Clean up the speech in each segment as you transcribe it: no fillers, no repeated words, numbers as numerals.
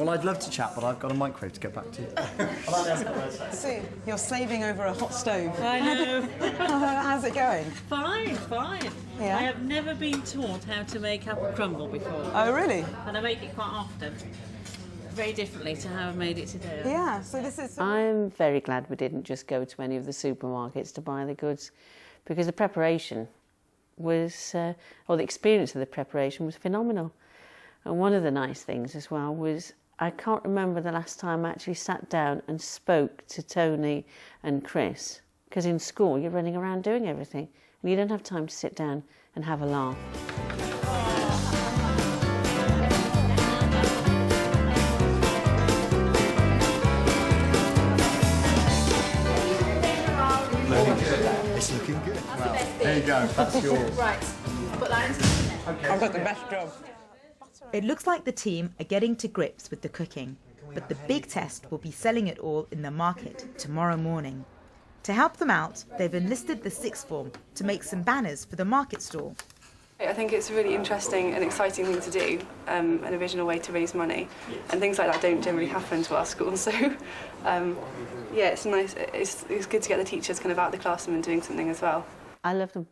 Well, I'd love to chat, but I've got a microwave to get back to you. Sue, you're slaving over a hot stove. I know. How's it going? Fine, fine. Yeah? I have never been taught how to make apple crumble before. Oh, really? And I make it quite often. Very differently to how I've made it today. Yeah, so this is... I'm very glad we didn't just go to any of the supermarkets to buy the goods, because the preparation was, or the experience of the preparation was phenomenal. And one of the nice things as well was, I can't remember the last time I actually sat down and spoke to Tony and Chris, because in school you're running around doing everything and you don't have time to sit down and have a laugh. It's looking good. Well, there you go, that's yours. Right, put that into the Okay. I've got the best job. It looks like the team are getting to grips with the cooking, but the big test will be selling it all in the market tomorrow morning. To help them out, they've enlisted the sixth form to make some banners for the market stall. I think it's a really interesting and exciting thing to do, an original way to raise money, and things like that don't generally happen to our school. So, yeah, it's nice. It's good to get the teachers kind of out of the classroom and doing something as well. I love them.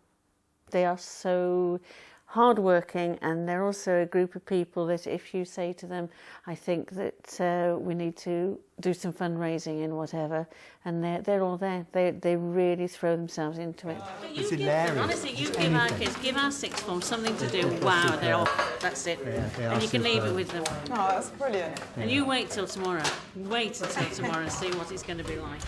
They are so hard-working, and they're also a group of people that if you say to them, I think that we need to do some fundraising and whatever, and they're all there. They really throw themselves into it. You give them, honestly, you give our kids, give our sixth form something to do. Wow, they're off. That's it. And you can leave it with them. Oh, that's brilliant. And you wait till tomorrow. Wait until tomorrow and see what it's going to be like.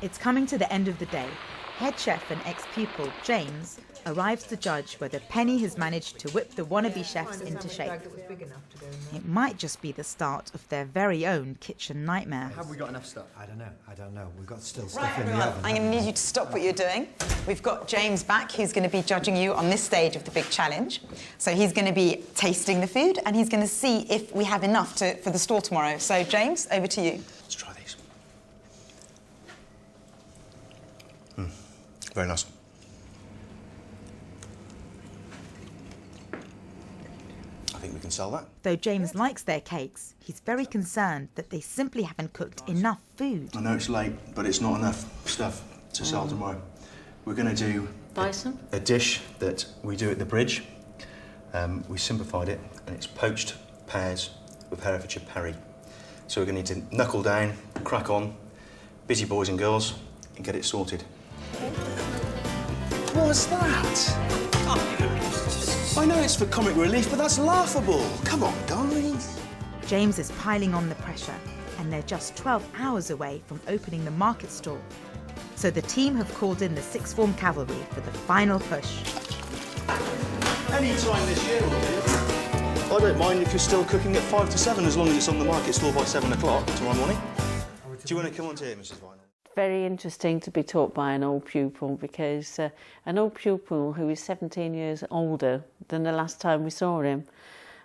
It's coming to the end of the day. Head chef and ex-pupil, James, arrives to judge whether Penny has managed to whip the wannabe chefs into shape. It might just be the start of their very own kitchen nightmare. Have we got enough stuff? I don't know. We've got still stuff Right, in the everyone, oven. I'm going to need you to stop what you're doing. We've got James back, who's going to be judging you on this stage of the big challenge. So he's going to be tasting the food, and he's going to see if we have enough for the stall tomorrow. So, James, over to you. Let's try these. Very nice. I think we can sell that. Though James likes their cakes, he's very concerned that they simply haven't cooked enough food. I know it's late, but it's not enough stuff to sell tomorrow. We're going to do a dish that we do at the bridge. We simplified it, and it's poached pears with Herefordshire perry. So we're going to need to knuckle down, crack on, busy boys and girls, and get it sorted. What's that? I know it's for comic relief, but that's laughable. Come on, guys. James is piling on the pressure, and they're just 12 hours away from opening the market stall. So the team have called in the sixth form cavalry for the final push. Any time this year will do. I don't mind if you're still cooking at 5 to 7, as long as it's on the market stall by 7 o'clock tomorrow morning. Do you want to come on to here, Mrs. Vinyl? Very interesting to be taught by an old pupil, because an old pupil who is 17 years older than the last time we saw him,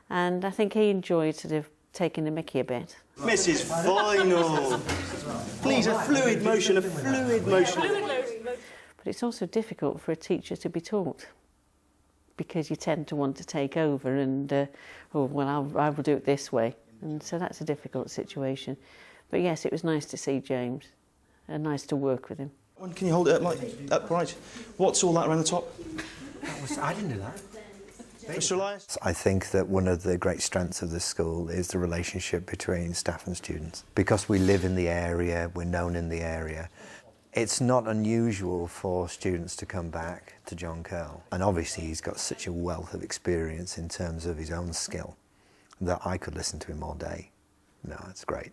and I think he enjoyed sort of taking the mickey a bit. Mrs. Vinyl, please, a fluid motion, a fluid motion. But it's also difficult for a teacher to be taught, because you tend to want to take over and, oh, well, I will do it this way, and so that's a difficult situation. But yes, it was nice to see James. And nice to work with him. Can you hold it up, like, upright? What's all that around the top? I didn't do that. Mr. Elias? I think that one of the great strengths of this school is the relationship between staff and students. Because we live in the area, we're known in the area, it's not unusual for students to come back to John Curl. And obviously he's got such a wealth of experience in terms of his own skill that I could listen to him all day. No, it's great.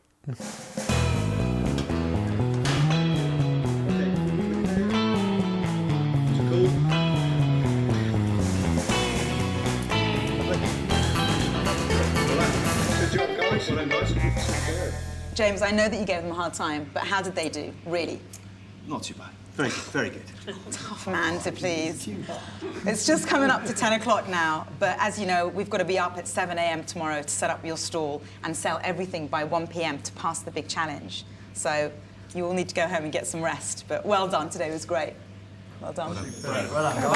James, I know that you gave them a hard time, but how did they do, really? Not too bad. Very good, very good. Tough man to please. It's just coming up to 10 o'clock now, but as you know, we've got to be up at 7 a.m. tomorrow to set up your stall and sell everything by 1 p.m. to pass the big challenge. So you all need to go home and get some rest, but well done, today was great. Well done. Well done.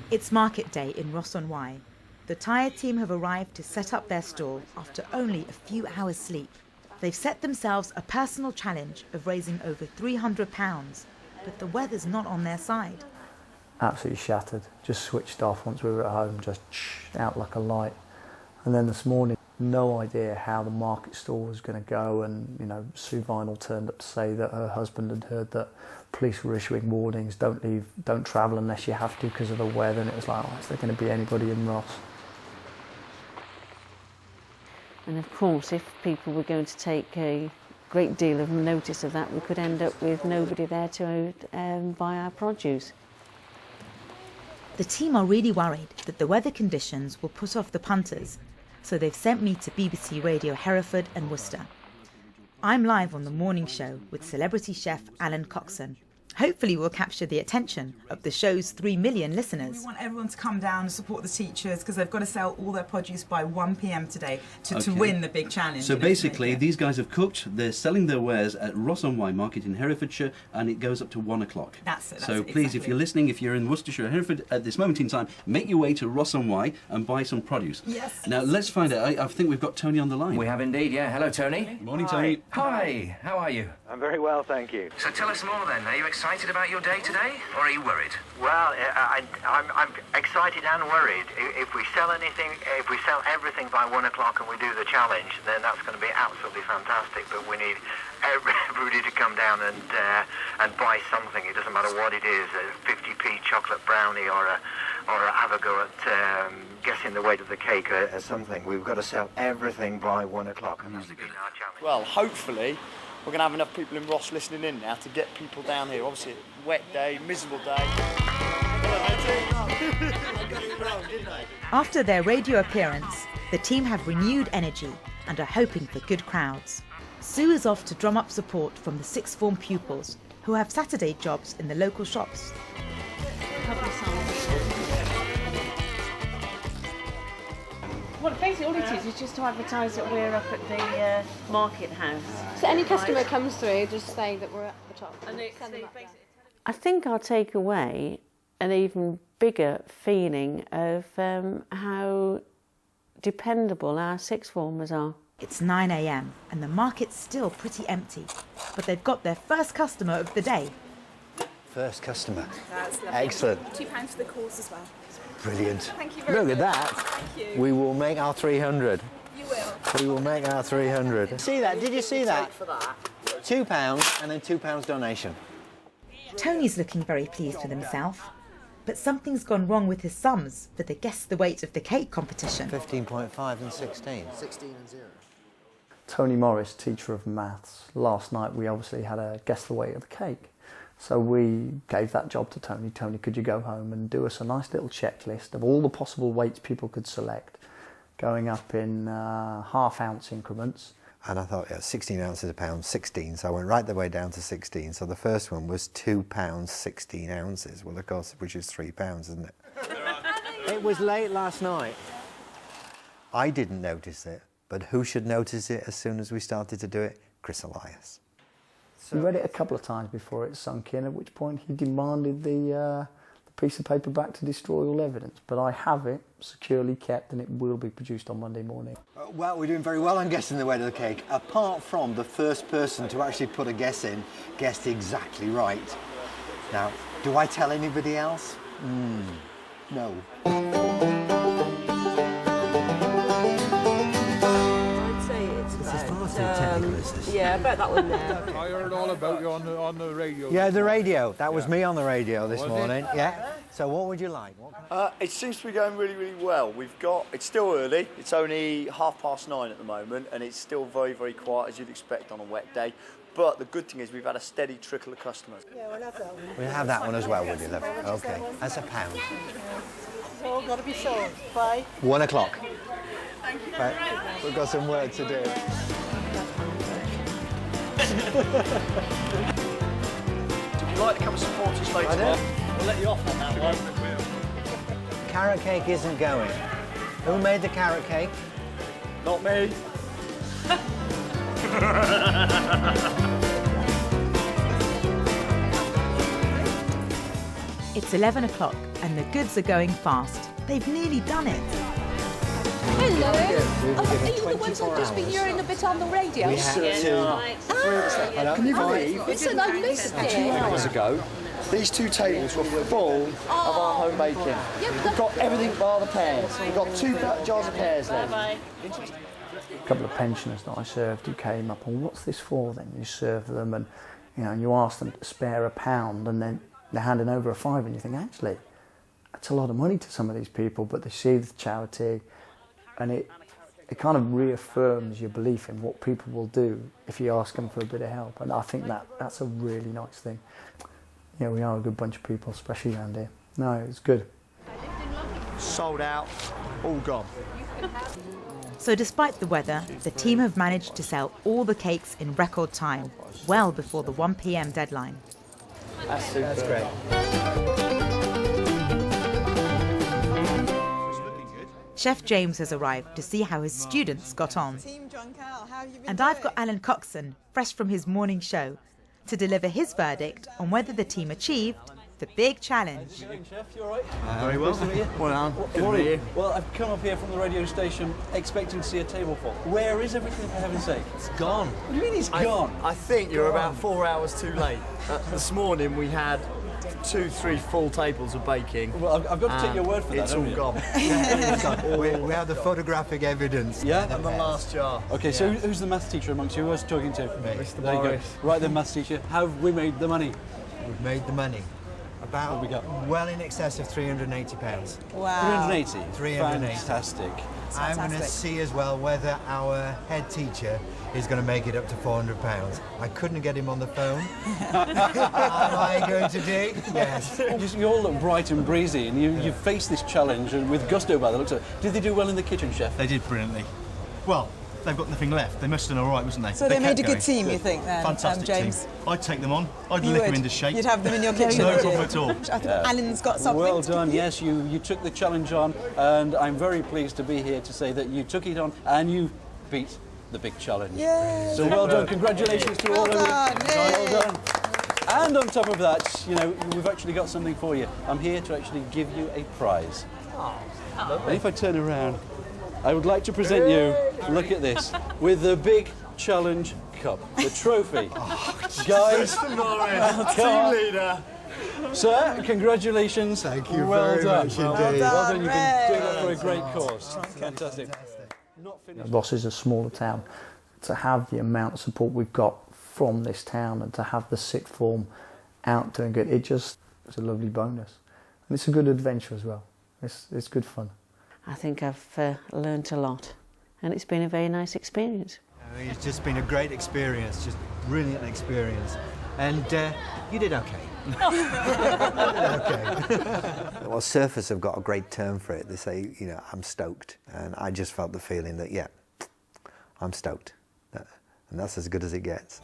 It's market day in Ross-on-Wye. The Tyre team have arrived to set up their stall after only a few hours' sleep. They've set themselves a personal challenge of raising over £300, but the weather's not on their side. Absolutely shattered, just switched off once we were at home, just out like a light. And then this morning, no idea how the market stall was going to go, and Sue Vinyl turned up to say that her husband had heard that police were issuing warnings, don't leave, don't travel unless you have to because of the weather, and it was like, oh, is there going to be anybody in Ross? And of course, if people were going to take a great deal of notice of that, we could end up with nobody there to buy our produce. The team are really worried that the weather conditions will put off the punters, so they've sent me to BBC Radio Hereford and Worcester. I'm live on the morning show with celebrity chef Alan Coxon. Hopefully we'll capture the attention of the show's 3 million listeners. We want everyone to come down and support the teachers because they've got to sell all their produce by 1 p.m. today to win the big challenge. So basically, these guys have cooked, they're selling their wares at Ross-on-Wye Market in Herefordshire, and it goes up to 1 o'clock. That's it. So please, if you're listening, if you're in Worcestershire or Hereford at this moment in time, make your way to Ross-on-Wye and buy some produce. Yes. Now, let's find out. I think we've got Tony on the line. We have indeed, yeah. Hello, Tony. Morning, Tony. Hi, how are you? I'm very well, thank you. So tell us more then. Are you excited about your day today, or are you worried? Well, I'm excited and worried. If we sell anything, if we sell everything by 1 o'clock and we do the challenge, then that's going to be absolutely fantastic. But we need everybody to come down and buy something. It doesn't matter what it is, a 50p chocolate brownie or have a go at guessing the weight of the cake or something. We've got to sell everything by 1 o'clock, and that's been our challenge. Well, hopefully we're going to have enough people in Ross listening in now to get people down here. Obviously, wet day, miserable day. After their radio appearance, the team have renewed energy and are hoping for good crowds. Sue is off to drum up support from the sixth form pupils who have Saturday jobs in the local shops. Well, basically all it is just to advertise that we're up at the market house. So any customer comes through, just say that we're at the top. And send them up there. I think I'll take away an even bigger feeling of how dependable our sixth formers are. It's 9 a.m. and the market's still pretty empty, but they've got their first customer of the day. First customer. That's lovely. Excellent. £2 for the course as well. Brilliant. Thank you very much. Look at that. Thank you. We will make our 300. You will. We will make our 300. See that? Did you see that? £2 and then £2 donation. Tony's looking very pleased with himself, but something's gone wrong with his sums for the Guess the Weight of the Cake competition. 15.5 and 16. 16 and 0. Tony Morris, teacher of maths. Last night we obviously had a guess the weight of the cake. So we gave that job to Tony. Tony, could you go home and do us a nice little checklist of all the possible weights people could select, going up in half-ounce increments. And I thought, yeah, 16 ounces a pound, 16. So I went right the way down to 16. So the first one was £2, 16 ounces. Well, of course, which is £3, isn't it? It was late last night. I didn't notice it, but who should notice it as soon as we started to do it? Chris Elias. We read it a couple of times before it sunk in, at which point he demanded the piece of paper back to destroy all evidence. But I have it securely kept and it will be produced on Monday morning. Well, we're doing very well on guessing the weight of the cake, apart from the first person to actually put a guess in guessed exactly right. Now, do I tell anybody else? No. Yeah, about that one there. I heard all about you on the radio. Yeah, the radio. That was me on the radio this morning. Yeah. So what would you like? It seems to be going really, really well. It's still early. It's only 9:30 at the moment, and it's still very, very quiet, as you'd expect on a wet day. But the good thing is we've had a steady trickle of customers. Yeah, we'll have that one. We'll have that one as well, will you, love? Okay. That's £1. It's all got to be sold by 1 o'clock. Right. We've got some work to do. Would you like to come and support us later on? We'll let you off on that one. Carrot cake isn't going. Who made the carrot cake? Not me. It's 11 o'clock and the goods are going fast. They've nearly done it. Hello. Are you the ones I've just been hearing a bit on the radio? We had to. Can you believe? Listen, I missed it. 2 hours ago, these 2 tables were full of our home baking. We've got everything bar the pears. We've got 2 jars of pears left. A couple of pensioners that I served who came up, and what's this for then? You serve them and and you ask them to spare £1 and then they're handing over a £5 and you think, actually, that's a lot of money to some of these people, but they see the charity and it kind of reaffirms your belief in what people will do if you ask them for a bit of help. And I think that's a really nice thing. Yeah, we are a good bunch of people, especially around here. No, it's good. Sold out, all gone. So despite the weather, the team have managed to sell all the cakes in record time, well before the 1 p.m. deadline. That's super. That's great. Chef James has arrived to see how his students got on. And I've got Alan Coxon, fresh from his morning show, to deliver his verdict on whether the team achieved the big challenge. Chef, you all right? Very well. Nice to meet you. Well, Alan, good to meet you. Well, I've come up here from the radio station expecting to see a table full. Where is everything, for heaven's sake? It's gone. What do you mean it's gone? I think you're about 4 hours too late. This morning we had 2, 3 full tables of baking. Well, I've got to take your word for that. It's all gone. We have the photographic evidence. Yeah? And the last jar. Okay, so who's the maths teacher amongst you? Who I was talking to? Mr. There you go. Morris. Right then, maths teacher. How have we made the money? We've made the money. About we got? Well in excess of £380. Wow. 380? 380. Fantastic. I'm going to see as well whether our head teacher is going to make it up to £400. I couldn't get him on the phone. Am I going to do? Yes. You all look bright and breezy, and you faced this challenge and with gusto by the looks of it. Did they do well in the kitchen, chef? They did brilliantly. Well, they've got nothing left. They must have done all right, wasn't they? So they made a kept good going. team, you think, then, Fantastic James? team. I'd take them on. I'd You lick would. them into shape. You'd have them in your kitchen, No would you? problem at all. I think Alan's got something. Well done, yes, you took the challenge on, and I'm very pleased to be here to say that you took it on and you beat the big challenge. Yay. So well done, congratulations to all of you. Well done. And on top of that, we've actually got something for you. I'm here to actually give you a prize. And if I turn around, I would like to present you, look at this, with the big challenge cup, the trophy. Guys, Team leader. Sir, congratulations. Thank you well very done. much indeed. Well done, you've been doing that for a great cause. Fantastic. Ross is a smaller town. To have the amount of support we've got from this town and to have the sixth form out doing good, it's a lovely bonus. And it's a good adventure as well. It's good fun. I think I've learnt a lot, and it's been a very nice experience. It's just been a great experience, just brilliant experience. And you did okay. Well, surfers have got a great term for it. They say, I'm stoked. And I just felt the feeling that, yeah, I'm stoked. And that's as good as it gets.